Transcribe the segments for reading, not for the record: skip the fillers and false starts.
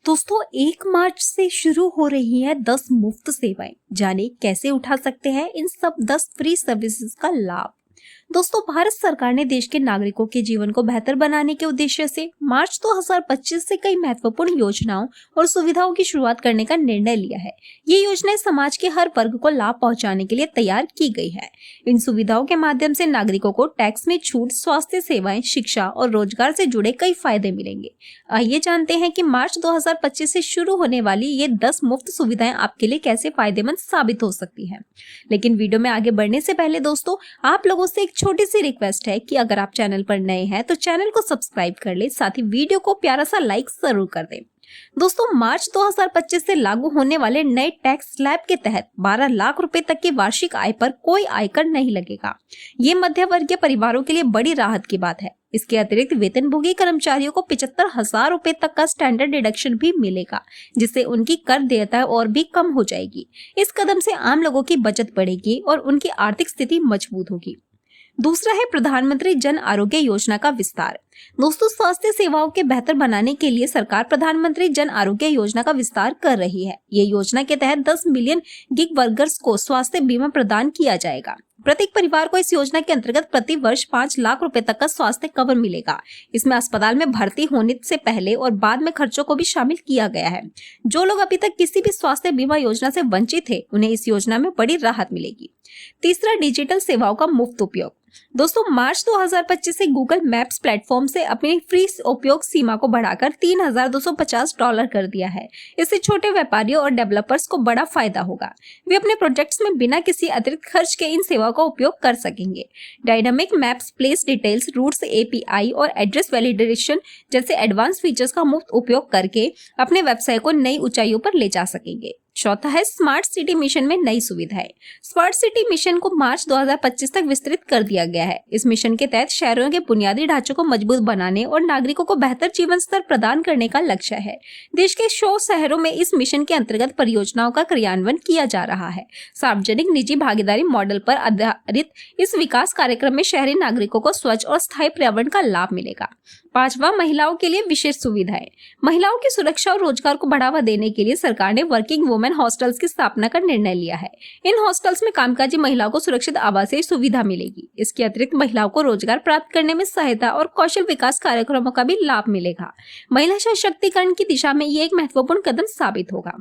दोस्तों 1 मार्च से शुरू हो रही है 10 मुफ्त सेवाएं। जाने कैसे उठा सकते हैं इन सब 10 फ्री सर्विसेज का लाभ। दोस्तों भारत सरकार ने देश के नागरिकों के जीवन को बेहतर बनाने के उद्देश्य से मार्च 2025 से कई महत्वपूर्ण योजनाओं और सुविधाओं की शुरुआत करने का निर्णय लिया है। ये योजनाएं समाज के हर वर्ग को लाभ पहुंचाने के लिए तैयार की गई है। इन सुविधाओं के माध्यम से नागरिकों को टैक्स में छूट, स्वास्थ्य सेवाएं, शिक्षा और रोजगार से जुड़े कई फायदे मिलेंगे। आइए जानते हैं कि मार्च 2025 से शुरू होने वाली ये 10 मुफ्त सुविधाएं आपके लिए कैसे फायदेमंद साबित हो सकती हैं। लेकिन वीडियो में आगे बढ़ने से पहले दोस्तों आप लोगों से एक छोटी सी रिक्वेस्ट है कि अगर आप चैनल पर नए हैं तो चैनल को सब्सक्राइब कर ले, साथ ही वीडियो को प्यारा सा लाइक जरूर कर दें। दोस्तों मार्च 2025 से लागू होने वाले नए टैक्स स्लैब के तहत 12 लाख रुपए तक की वार्षिक आय पर कोई आयकर नहीं लगेगा। ये मध्य वर्गीय परिवारों के लिए बड़ी राहत की बात है। इसके अतिरिक्त वेतनभोगी कर्मचारियों को 75,000 रुपए तक का स्टैंडर्ड डिडक्शन भी मिलेगा, जिससे उनकी कर देयता और भी कम हो जाएगी। इस कदम से आम लोगों की बचत बढ़ेगी और उनकी आर्थिक स्थिति मजबूत होगी। दूसरा है प्रधानमंत्री जन आरोग्य योजना का विस्तार। दोस्तों स्वास्थ्य सेवाओं के बेहतर बनाने के लिए सरकार प्रधानमंत्री जन आरोग्य योजना का विस्तार कर रही है। ये योजना के तहत 10 मिलियन गिग वर्कर्स को स्वास्थ्य बीमा प्रदान किया जाएगा। प्रत्येक परिवार को इस योजना के अंतर्गत प्रति वर्ष 5 लाख रुपए तक का स्वास्थ्य कवर मिलेगा। इसमें अस्पताल में भर्ती होने से पहले और बाद में खर्चों को भी शामिल किया गया है। जो लोग अभी तक किसी भी स्वास्थ्य बीमा योजना से वंचित थे, उन्हें इस योजना में बड़ी राहत मिलेगी। तीसरा, डिजिटल सेवाओं का मुफ्त उपयोग। दोस्तों मार्च 2025 से गूगल मैप्स प्लेटफॉर्म से अपनी फ्री उपयोग सीमा को बढ़ाकर $3,250 कर दिया है। इससे छोटे व्यापारियों और डेवलपर्स को बड़ा फायदा होगा। वे अपने प्रोजेक्ट्स में बिना किसी अतिरिक्त खर्च के इन सेवाओं का उपयोग कर सकेंगे। Dynamic maps, place details, routes API और एड्रेस वैलिडेशन जैसे एडवांस फीचर्स का मुफ्त उपयोग करके अपने व्यवसाय को नई ऊंचाइयों पर ले जा सकेंगे। चौथा है स्मार्ट सिटी मिशन में नई सुविधाएं। स्मार्ट सिटी मिशन को मार्च 2025 तक विस्तृत कर दिया गया है। इस मिशन के तहत शहरों के बुनियादी ढांचे को मजबूत बनाने और नागरिकों को बेहतर जीवन स्तर प्रदान करने का लक्ष्य है। देश के 100 शहरों में इस मिशन के अंतर्गत परियोजनाओं का क्रियान्वयन किया जा रहा है। सार्वजनिक निजी भागीदारी मॉडल पर आधारित इस विकास कार्यक्रम में शहरी नागरिकों को स्वच्छ और स्थायी पर्यावरण का लाभ मिलेगा। पांचवा, महिलाओं के लिए विशेष सुविधाएं। महिलाओं की सुरक्षा और रोजगार को बढ़ावा देने के लिए सरकार ने वर्किंग वुमेन हॉस्टल्स की स्थापना का निर्णय लिया है। इन हॉस्टल्स में कामकाजी महिलाओं को सुरक्षित आवासीय सुविधा मिलेगी। इसके अतिरिक्त महिलाओं को रोजगार प्राप्त करने में सहायता और कौशल विकास कार्यक्रमों का भी लाभ मिलेगा। महिला सशक्तिकरण की दिशा में ये एक महत्वपूर्ण कदम साबित होगा।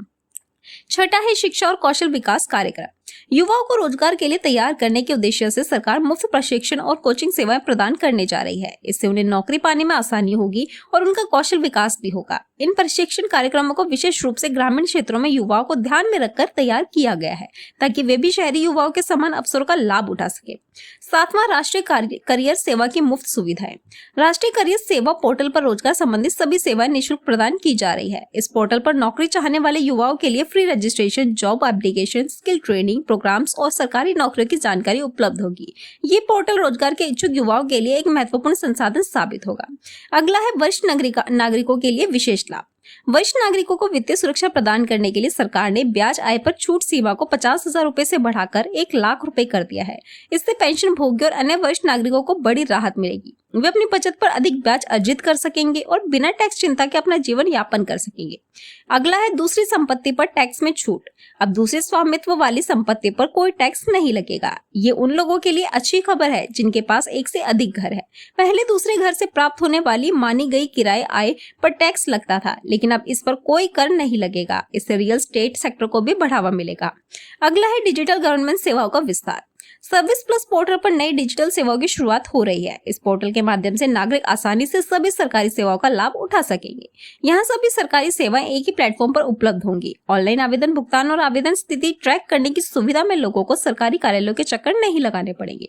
छठा है शिक्षा और कौशल विकास कार्यक्रम। युवाओं को रोजगार के लिए तैयार करने के उद्देश्य से सरकार मुफ्त प्रशिक्षण और कोचिंग सेवाएं प्रदान करने जा रही है। इससे उन्हें नौकरी पाने में आसानी होगी और उनका कौशल विकास भी होगा। इन प्रशिक्षण कार्यक्रमों को विशेष रूप से ग्रामीण क्षेत्रों में युवाओं को ध्यान में रखकर तैयार किया गया है, ताकि वे भी शहरी युवाओं के समान अवसरों का लाभ उठा सके। सातवां, राष्ट्रीय करियर सेवा की मुफ्त सुविधाएं। राष्ट्रीय करियर सेवा पोर्टल पर रोजगार संबंधित सभी सेवाएं निःशुल्क प्रदान की जा रही है। इस पोर्टल पर नौकरी चाहने वाले युवाओं के लिए free registration, job application, skill training programs और सरकारी नौकरियों की जानकारी उपलब्ध होगी। ये पोर्टल रोजगार के इच्छुक युवाओं के लिए एक महत्वपूर्ण संसाधन साबित होगा। अगला है वरिष्ठ नागरिकों के लिए विशेष लाभ। वरिष्ठ नागरिकों को वित्तीय सुरक्षा प्रदान करने के लिए सरकार ने ब्याज आय पर छूट सीमा को 50,000 रुपए से बढ़ाकर 1 लाख रुपए कर दिया है। इससे पेंशन भोगी और अन्य वरिष्ठ नागरिकों को बड़ी राहत मिलेगी। वे अपनी बचत पर अधिक ब्याज अर्जित कर सकेंगे और बिना टैक्स चिंता के अपना जीवन यापन कर सकेंगे। अगला है दूसरी संपत्ति पर टैक्स में छूट। अब दूसरे स्वामित्व वाली संपत्ति पर कोई टैक्स नहीं लगेगा। ये उन लोगों के लिए अच्छी खबर है जिनके पास एक से अधिक घर है। पहले दूसरे घर से प्राप्त होने वाली मानी गई किराए आय पर टैक्स लगता था, लेकिन अब इस पर कोई कर नहीं लगेगा। इससे रियल एस्टेट सेक्टर को भी बढ़ावा मिलेगा। अगला है डिजिटल गवर्नमेंट सेवाओं का विस्तार। सर्विस प्लस पोर्टल पर नई डिजिटल सेवाओं की शुरुआत हो रही है। इस पोर्टल के माध्यम से नागरिक आसानी से सभी सरकारी सेवाओं का लाभ उठा सकेंगे। यहाँ सभी सरकारी सेवाएं एक ही प्लेटफॉर्म पर उपलब्ध होंगी। ऑनलाइन आवेदन, भुगतान और आवेदन स्थिति ट्रैक करने की सुविधा में लोगों को सरकारी कार्यालयों के चक्कर नहीं लगाने पड़ेंगे।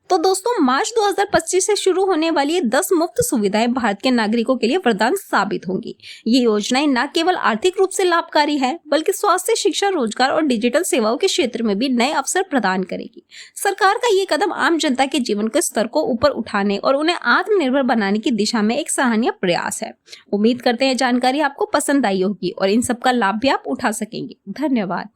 तो दोस्तों मार्च 2025 से शुरू होने वाली ये 10 मुफ्त सुविधाएं भारत के नागरिकों के लिए वरदान साबित होंगी। ये योजनाएं न केवल आर्थिक रूप से लाभकारी है, बल्कि स्वास्थ्य, शिक्षा, रोजगार और डिजिटल सेवाओं के क्षेत्र में भी नए अवसर प्रदान करेगी। सरकार का ये कदम आम जनता के जीवन के स्तर को ऊपर उठाने और उन्हें आत्मनिर्भर बनाने की दिशा में एक सराहनीय प्रयास है। उम्मीद करते हैं जानकारी आपको पसंद आई होगी और इन सब का लाभ भी आप उठा सकेंगे। धन्यवाद।